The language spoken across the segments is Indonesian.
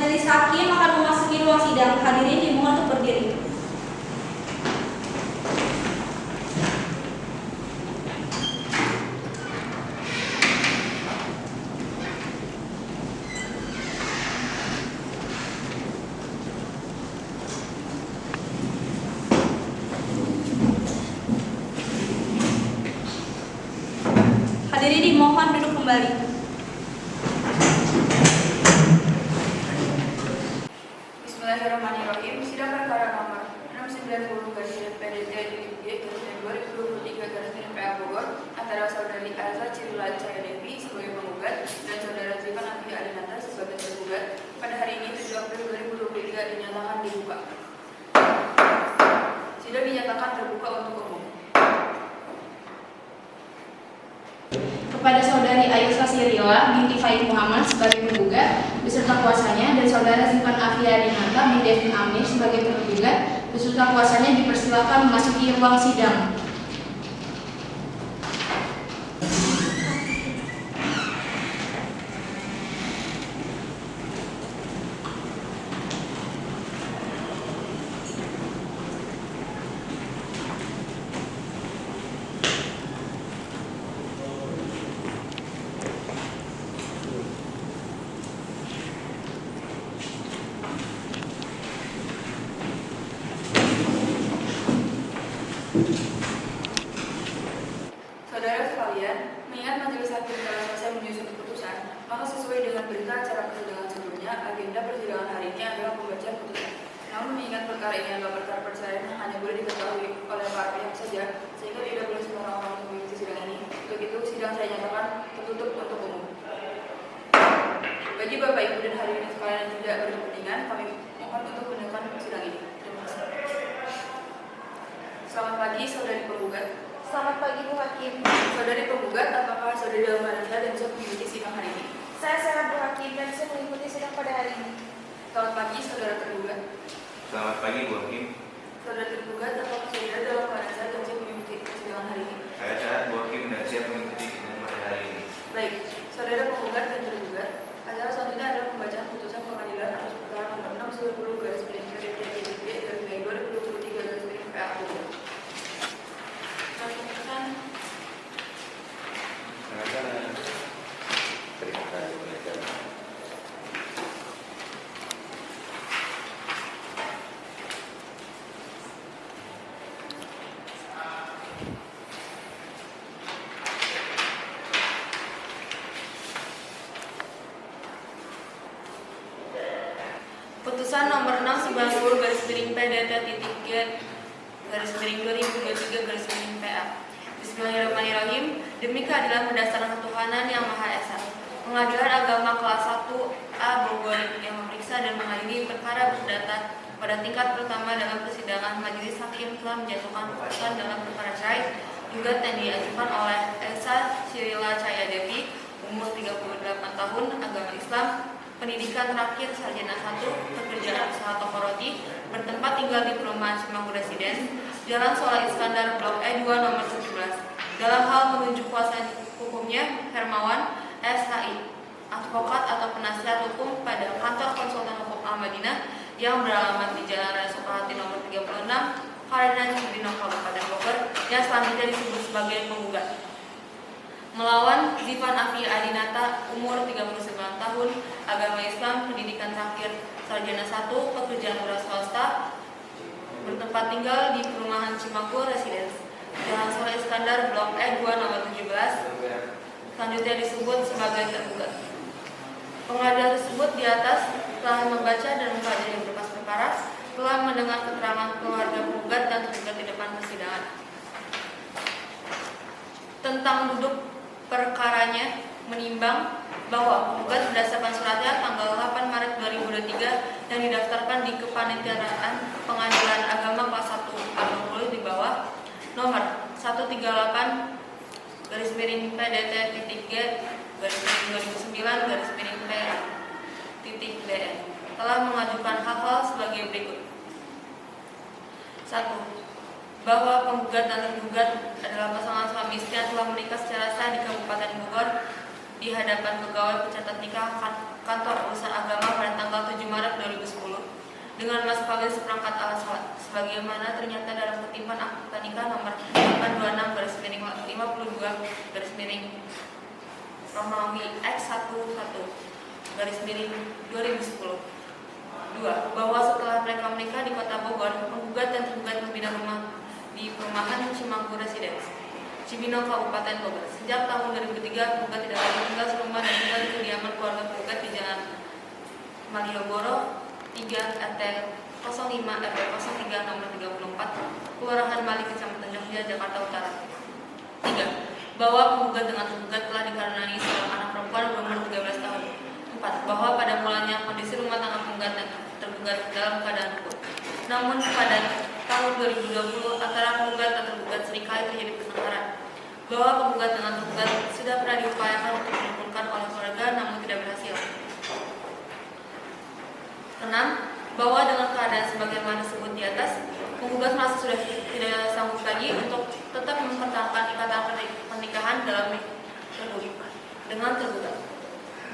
Majelis Hakim akan memasuki ruang sidang. Hadirin dimohon untuk berdiri. Hadirin dimohon duduk kembali. Bismillahirrahmanirrahim. Sidang perkara nomor 690/PDJ/2023/2023 antara saudari Elsa Cirila Caya Devi sebagai penggugat dan saudara Zifan Afi Adinata sebagai tergugat pada hari ini 7 April 2023 dinyatakan dibuka. Sidang dinyatakan terbuka untuk umum. Kepada saudari Ayusa Sirila binti Faid Muhammad sebagai penggugat beserta kuasanya dan saudara Zifan Afia Dinata bin Devin Amir sebagai tergugat beserta kuasanya dipersilakan memasuki ruang sidang. Saudara sekalian, mengingat majelis hakim telah selesai menyusun keputusan, maka sesuai dengan berita acara persidangan sebelumnya, agenda persidangan hari ini adalah pembacaan putusan. Namun mengingat perkara ini adalah perkara perceraian yang hanya boleh diketahui oleh para pihak saja, sehingga tidak boleh semua orang untuk mengikuti sidang ini. Untuk itu, sidang saya nyatakan tertutup untuk umum. Bagi Bapak Ibu dan hadirin sekalian yang tidak berkepentingan, kami mohon untuk mendengarkan sidang ini. Terima kasih. Selamat pagi, saudari penggugat. Selamat pagi Bu Hakim. Saudari penggugat, apakah saudari dalam keadaan sehat dan bisa mengikuti sidang hari ini? Saya sehat Bu Hakim dan saya mengikuti sidang pada hari ini. Selamat pagi, saudara tergugat. Selamat pagi, Bu Hakim. Saudara tergugat, apakah saudara dalam keadaan sehat dan siap mengikuti persidangan hari ini? Saya sehat, Bu Hakim, dan siap mengikuti sidang pada hari ini. Baik, saudara penggugat dan tergugat, acara selanjutnya adalah pembacaan putusan pengadilan atas perkara nomor 690/PDJ/2023/PA. Putusan nomor 690/PDT/2023/PA. Bismillahirrahmanirrahim. Demi keadilan berdasarkan ketuhanan yang Maha Esa, Pengadilan Agama kelas 1A Bogor yang memeriksa dan mengadili perkara perdata pada tingkat pertama dalam persidangan majelis hakim telah menjatuhkan putusan dalam perkara cerai gugat yang diajukan oleh Elsa Cirila Caya Devi, umur 38 tahun, agama Islam, pendidikan terakhir sarjana 1, pekerjaan usaha toko roti, bertempat tinggal di perumahan Cimanggu Residen, Jalan Soal Iskandar, Blok E2 nomor 17. Dalam hal menunjuk kuasa hukumnya, Hermawan SHI, advokat atau penasihat hukum pada kantor konsultan hukum Al-Madinah yang beralamat di Jalan Raya Sukahati nomor 36, Karadenan Cibinong, Kabupaten Bogor, yang selanjutnya disebut sebagai penggugat. Melawan Zifan Afi Adinata, umur 39 tahun, agama Islam, pendidikan terakhir sarjana 1, pekerjaan beras swasta, bertempat tinggal di perumahan Cimanggu Residence, Jalan Soal Iskandar, Blok E2 nomor 17, selanjutnya disebut sebagai tergugat. Pengadilan tersebut di atas telah membaca dan mempelajari berkas perkara, telah mendengar keterangan keluarga penggugat dan tergugat di depan persidangan. Tentang duduk perkaranya, menimbang bahwa penggugat berdasarkan suratnya tanggal 8 Maret 2023 yang didaftarkan di Kepanitiaan Pengadilan Agama kelas 1 A20 di bawah nomor 138/PDT/G/2009/P.BN telah mengajukan hal-hal sebagai berikut. 1. Bahwa penggugat dan tergugat adalah pasangan suami istri yang telah menikah secara sah di Kabupaten Bogor di hadapan pegawai pencatat nikah kantor urusan agama pada tanggal 7 Maret dengan mas kawin seperangkat alat sholat sebagaimana ternyata dalam kutipan akta nikah nomor 826/52/2010 2. Bahwa setelah mereka menikah di Kota Bogor, penggugat dan tergugat membina rumah di perumahan Cimanggu Residence, Cibinong, Kabupaten Bogor. Sejak tahun 2003, penggugat tidak lagi tinggal serumah dan tinggal di kediaman keluarga penggugat di Jalan Malioboro 3 RT 05 RW 03 nomor 34, Kelurahan Mali, Kecamatan Jogja, Jakarta Utara. 3. Bahwa penggugat dengan tergugat telah dikaruniai seorang anak perempuan berumur 13 tahun. 4. Bahwa pada mulanya kondisi rumah tangga penggugat dan tergugat dalam keadaan rukun. Namun pada tahun 2020 antara penggugat dan tergugat seringkali terjadi pertengkaran. Bahwa penggugat dengan tergugat sudah pernah diupayakan untuk dirukunkan oleh keluarga namun tidak berhasil. 6. Bahwa dengan keadaan sebagaimana disebut di atas, penggugat merasa sudah tidak sanggup lagi untuk tetap mempertahankan ikatan pernikahan dengan tergugat.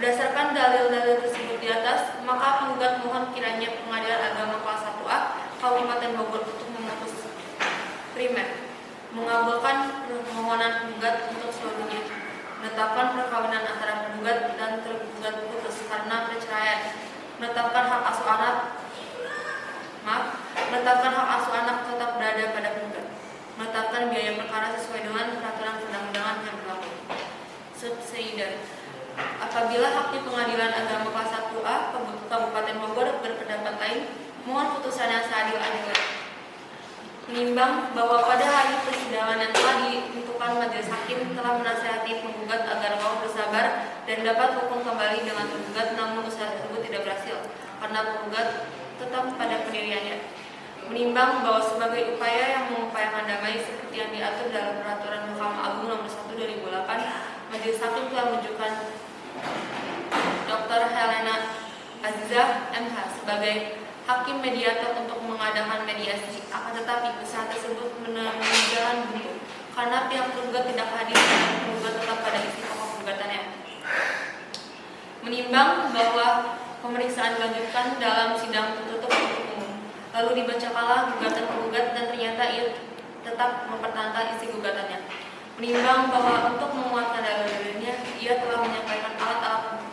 Berdasarkan dalil-dalil tersebut di atas, maka penggugat mohon kiranya Pengadilan Agama Kelas 1A Kabupaten Bogor untuk memutus primer mengabulkan permohonan penggugat untuk seluruhnya, menetapkan perkawinan antara penggugat dan tergugat putus karena perceraian, menetapkan hak asuh anak tetap berada pada penggugat, menetapkan biaya perkara sesuai dengan peraturan perundang-undangan yang berlaku. Subsidi. Apabila Hakim Pengadilan Agama Kelas 1A Kabupaten Bogor berpendapat lain, mohon putusan yang seadil-adilnya. Menimbang bahwa pada hari persidangan yang telah ditentukan majelis hakim telah menasihati penggugat agar mau bersabar dan dapat hukum kembali dengan tergugat, namun usaha tersebut tidak berhasil karena penggugat tetap pada pendiriannya. Menimbang bahwa sebagai upaya yang mengupayakan damai seperti yang diatur dalam Peraturan Mahkamah Agung Nomor 1 2008, majelis hakim telah menunjukkan Dr. Helena Azizah MH sebagai hakim mediator untuk mengadakan mediasi. Akan tetapi usaha tersebut menemui jalan buntu karena pihak tergugat tidak hadir dan penggugat tetap pada isi pokok gugatannya. Menimbang bahwa pemeriksaan dilanjutkan dalam sidang tertutup untuk umum, lalu dibacakanlah gugatan penggugat dan ternyata ia tetap mempertahankan isi gugatannya. Menimbang bahwa untuk menguatkan dalil-dalilnya, ia telah menyampaikan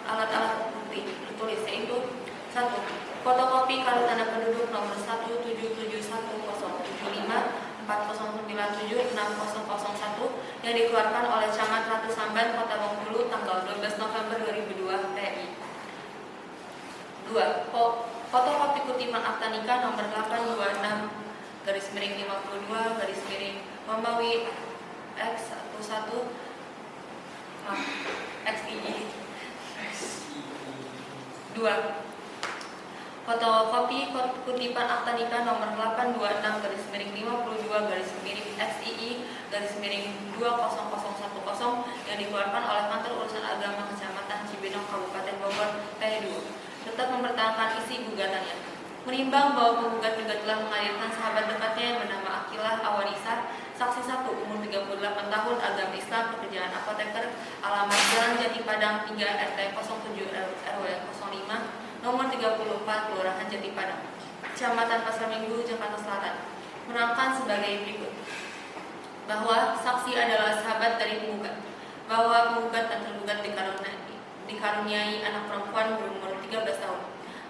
alat-alat bukti tertulis, yaitu 1. Fotokopi kartu tanda penduduk nomor 177100540976001 yang dikeluarkan oleh Camat Ratu Samban, Kota Bengkulu tanggal 12 November 2002 TI. 2. Fotokopi kutipan akta nikah nomor 826/52/Romawi XII. 2. Fotokopi kutipan akta nikah nomor 826/52/XII/200110 yang dikeluarkan oleh Kantor Urusan Agama Kecamatan Cibinong, Kabupaten Bogor, T2, tetap mempertahankan isi gugatannya. Menimbang bahwa penggugat juga telah menghadirkan sahabat dekatnya yang bernama Akilah Awanisa, saksi 1, umur 38 tahun, agama Islam, pekerjaan apoteker, alamat Jalan Jati Padang 3 RT 07 RW 05 nomor 34, Kelurahan Jati Padang, Kecamatan Pasar Minggu, Jakarta Selatan, menerangkan sebagai berikut. Bahwa saksi adalah sahabat dari penggugat, bahwa penggugat dan tergugat dikaruniai anak perempuan berumur 13 tahun,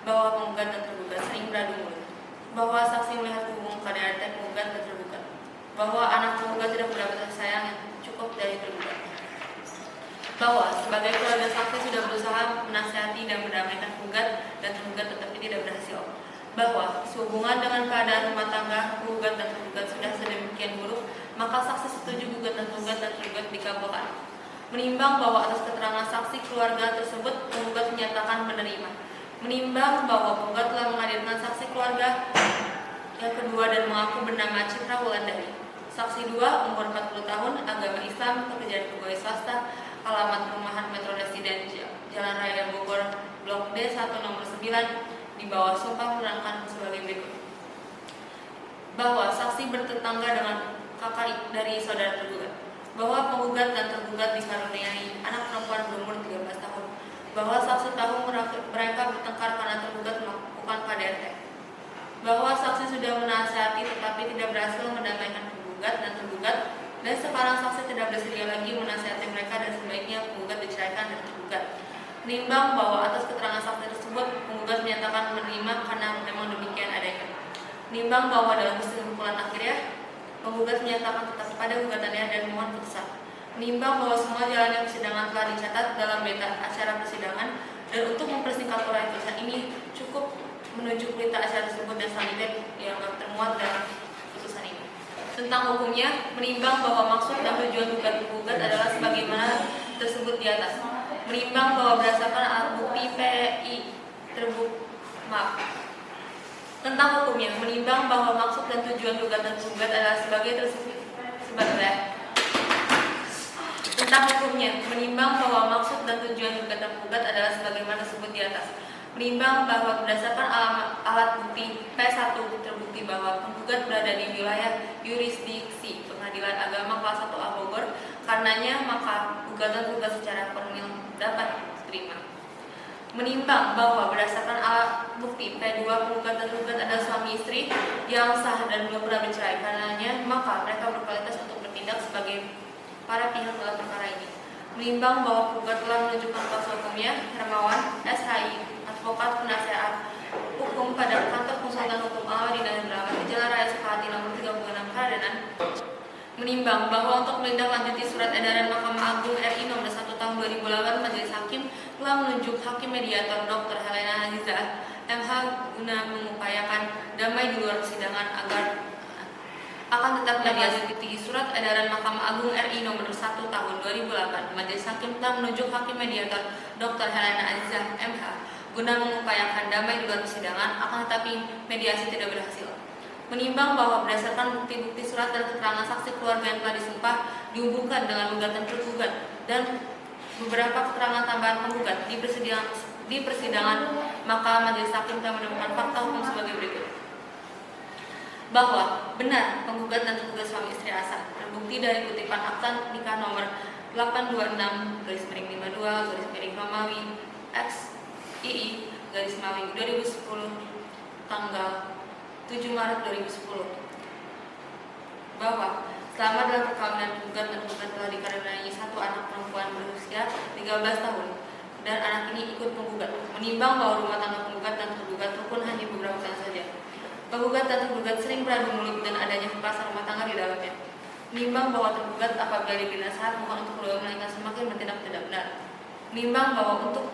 bahwa penggugat dan tergugat sering beradu mulut, bahwa saksi melihat hubungan KDRT penggugat dan tergugat, bahwa anak penggugat tidak mendapat kasih sayang yang cukup dari tergugat, bahwa sebagai keluarga saksi sudah berusaha menasihati dan mendamaikan penggugat dan tergugat tetapi tidak berhasil, bahwa sehubungan dengan keadaan rumah tangga penggugat dan tergugat sudah sedemikian buruk, maka saksi setuju gugatan penggugat dan tergugat dikabulkan. Menimbang bahwa atas keterangan saksi keluarga tersebut penggugat menyatakan menerima. Menimbang bahwa penggugat telah menghadirkan saksi keluarga yang kedua dan mengaku bernama Citra Wulandari. Saksi 2, umur 40 tahun, agama Islam, pekerjaan pegawai swasta, alamat perumahan Metro Residen Jalan Raya Bogor, Blok D1 nomor 9, di bawah sumpah menerangkan sebagai berikut. Bahwa saksi bertetangga dengan kakak dari saudara tergugat, bahwa penggugat dan tergugat dikaruniai anak perempuan berumur 13 tahun, bahwa saksi tahu mereka bertengkar karena tergugat melakukan KDRT. berhasil mendamaikan penggugat dan tergugat, dan sekarang saksi tidak bersedia lagi menasihati mereka dan sebaiknya penggugat diceraikan dari tergugat. Menimbang bahwa atas keterangan saksi tersebut, penggugat menyatakan menerima karena memang demikian adanya. Menimbang bahwa dalam kesimpulan akhirnya, penggugat menyatakan tetap pada gugatannya dan mohon putusan. Menimbang bahwa semua jalannya persidangan telah dicatat dalam berita acara persidangan, dan untuk mempersingkat uraian putusan ini cukup menunjuk berita acara tersebut dan selanjutnya yang termuat dalam putusan ini. Tentang hukumnya, menimbang bahwa maksud dan tujuan gugat adalah sebagaimana tersebut di atas. Menimbang bahwa berdasarkan alat bukti PI tentang hukumnya, menimbang bahwa maksud dan tujuan gugatan tergugat adalah tentang hukumnya, menimbang bahwa maksud dan tujuan gugatan tergugat adalah sebagaimana tersebut di atas. Menimbang bahwa berdasarkan alat bukti P1 terbukti bahwa penggugat berada di wilayah yurisdiksi Pengadilan Agama kelas 1A Bogor, karenanya maka gugatan tergugat secara formil dapat diterima. Menimbang bahwa berdasarkan alat bukti P2 penggugat dan tergugat adalah suami istri yang sah dan belum pernah bercerai, karenanya maka mereka berkualitas untuk bertindak sebagai para pihak dalam perkara ini. Menimbang bahwa penggugat telah menunjukkan kuasa hukumnya, Hermawan, SHI, advokat penasehat hukum pada kantor konsultan hukum Al-Madinah dan Brabat di Jalan Raya Sukahati nomor 36 Karadenan. Menimbang bahwa untuk menindaklanjuti surat edaran Mahkamah Agung RI nomor 1 tahun 2008, Majelis Hakim telah menunjuk Hakim Mediator Dr. Helena Azizah MH guna mengupayakan damai di luar persidangan agar akan tetap menindaklanjuti surat edaran Mahkamah Agung RI nomor 1 tahun 2008. Majelis Hakim telah menunjuk Hakim Mediator Dr. Helena Azizah MH guna mengupayakan damai di luar persidangan, akan tetapi mediasi tidak berhasil. Menimbang bahwa berdasarkan bukti-bukti surat dan keterangan saksi keluarga yang telah disumpah dihubungkan dengan gugatan tergugat dan beberapa keterangan tambahan penggugat di persidangan, maka Majelis Hakim telah menemukan fakta hukum sebagai berikut. Bahwa benar penggugat dan tergugat suami istri asal terbukti dari kutipan akta nikah nomor 826/52/Romawi X II _Mawi 2010 tanggal 7 Maret 2010 bahwa selama dalam perkawinan penggugat dan tergugat telah dikaruniai satu anak perempuan berusia 13 tahun dan anak ini ikut penggugat. Menimbang bahwa rumah tangga penggugat dan tergugat rukun hanya beberapa tahun saja. Penggugat dan tergugat sering beradu mulut dan adanya kekerasan rumah tangga di dalamnya. Menimbang bahwa tergugat apabila diberi nasihat mohon untuk kedua melainkan semakin bertindak tidak benar. Menimbang bahwa untuk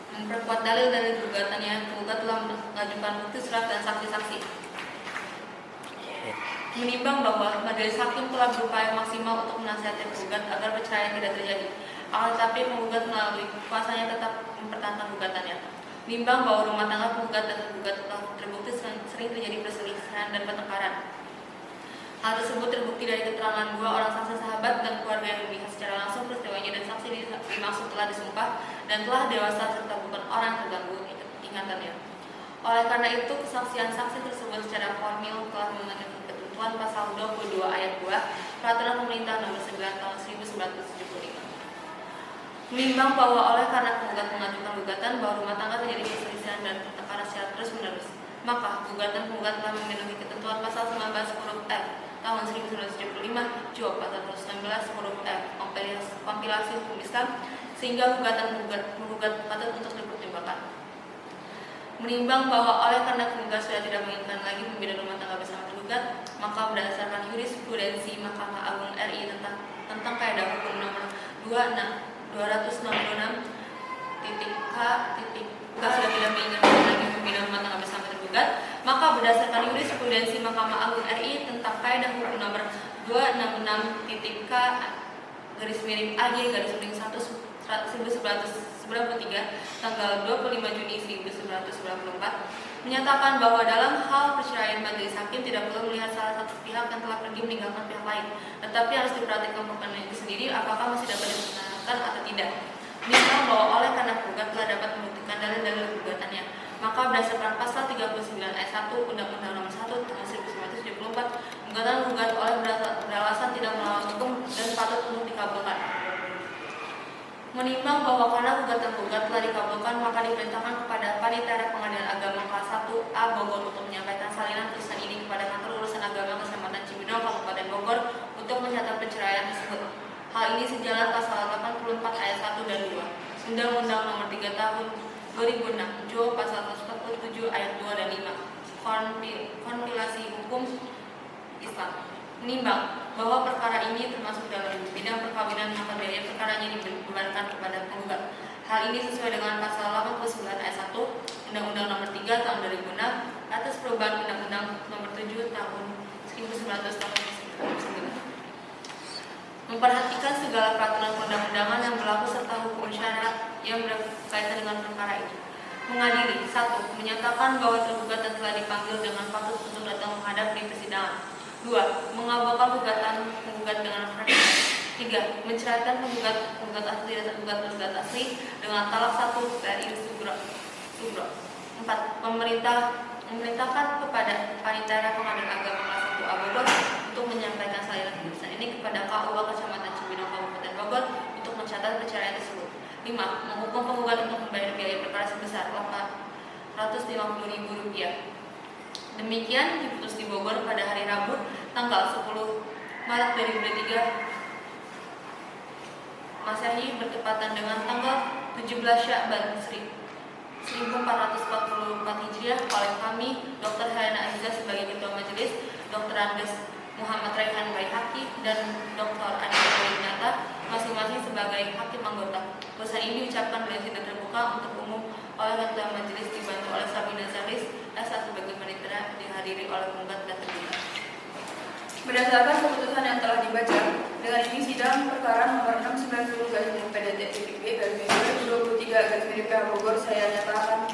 memperkuat dalil-dalil gugatannya, penggugat telah mengajukan bukti surat dan saksi-saksi. Menimbang bahwa Majelis Hakim telah berupaya maksimal untuk menasihati penggugat agar perceraian tidak terjadi, akan tetapi penggugat melalui kuasanya tetap mempertahankan gugatannya. Menimbang bahwa rumah tangga penggugat dan tergugat telah terbukti sering terjadi perselisihan dan pertengkaran. Hal tersebut terbukti dari keterangan dua orang saksi sahabat dan keluarga yang melihat secara langsung peristiwanya, dan saksi dimaksud telah disumpah dan telah dewasa serta bukan orang terganggu ingatannya. Oleh karena itu, kesaksian saksi tersebut secara formil telah memenuhi ketentuan pasal 22 ayat 2 Peraturan Pemerintah Nomor 9 Tahun 1975. Menimbang bahwa oleh karena penggugat mengajukan gugatan bahwa rumah tangga terjadi perselisihan dan pertengkaran secara terus-menerus, maka gugatan penggugat telah memenuhi ketentuan pasal 19 huruf F tahun 1975 Job pasal 119 huruf F kompilasi hukum Islam, sehingga gugatan menggugat patut untuk dipertimbangkan. Menimbang bahwa oleh karena penggugat sudah tidak menginginkan lagi membina rumah tangga bersama tergugat, maka berdasarkan jurisprudensi Mahkamah Agung RI tentang Kaidah Hukum nomor 266.K sudah tidak menginginkan lagi membina rumah tangga bersama tergugat, maka berdasarkan jurisprudensi Mahkamah Agung RI tentang Kaidah Hukum nomor 266.K _AG_1 tanggal 25 Juni 1994 menyatakan bahwa dalam hal perceraian Majelis Hakim tidak perlu melihat salah satu pihak yang telah pergi meninggalkan pihak lain, tetapi harus diperhatikan perkara itu sendiri apakah masih dapat dipertahankan atau tidak. Misal bahwa oleh karena penggugat telah dapat membuktikan dalil-dalil gugatannya, maka berdasarkan pasal 39 ayat 1 Undang-Undang Nomor 1 Tahun 1974, gugatan gugat oleh beralasan tidak melawan hukum dan patut untuk dikabulkan. Menimbang bahwa karena gugatan gugat telah dikabulkan, maka diperintahkan kepada Panitera Pengadilan Agama kelas 1A Bogor untuk menyampaikan salinan putusan ini kepada Kantor Urusan Agama Kecamatan Bogor untuk mencatat perceraian tersebut. Hal ini sejalan pasal 84 ayat 1 dan 2 Undang-Undang Nomor 3 Tahun 2006, Jo pasal 147 ayat 2 dan 5 Kompilasi Hukum Islam. Menimbang bahwa perkara ini termasuk dalam bidang perkawinan maka biaya perkaranya dibebankan kepada penggugat. Hal ini sesuai dengan pasal 89 ayat 1 Undang-Undang Nomor 3 Tahun 2006 atas perubahan Undang-Undang Nomor 7 Tahun 1999. Memperhatikan segala peraturan perundang-undangan yang berlaku serta hukum syariat yang berkaitan dengan perkara ini. Mengadili 1. Menyatakan bahwa tergugat telah dipanggil dengan patut untuk datang menghadap di persidangan. 2. Mengabulkan gugatan penggugat dengan peradilan. 3. Menceraikan penggugat asli dan tergugat penggugat asli dengan talak 1 dari Sugro. 4. Memerintahkan kepada Panitera Pengadilan Agama Kelas 1 A Bogor untuk menyampaikan salinan keputusan ini kepada KUA Kecamatan Cibinong Kabupaten Bogor untuk mencatat perceraian tersebut. 5. Menghukum penggugat untuk membayar biaya perkara sebesar Rp450.000. Demikian diputus di Bogor pada hari Rabu tanggal 10 Maret 2023 Masehi bertepatan dengan tanggal 17 Sya'ban 1444 Hijriah oleh kami Dr. Helena Azizah sebagai Ketua Majelis, Dr. Andes Muhammad Raihan Baihaqi dan Dr. Anissa Winata masing-masing sebagai hakim anggota. Putusan ini diucapkan oleh sidang terbuka untuk umum oleh Ketua Majelis dibantu oleh Sabina Zalis S1 sebagai panitera dihadiri oleh penggugat dan tergugat. Berdasarkan keputusan yang telah dibaca, dengan ini sidang perkara nomor 690/PDT-B/2023 Bogor saya nyatakan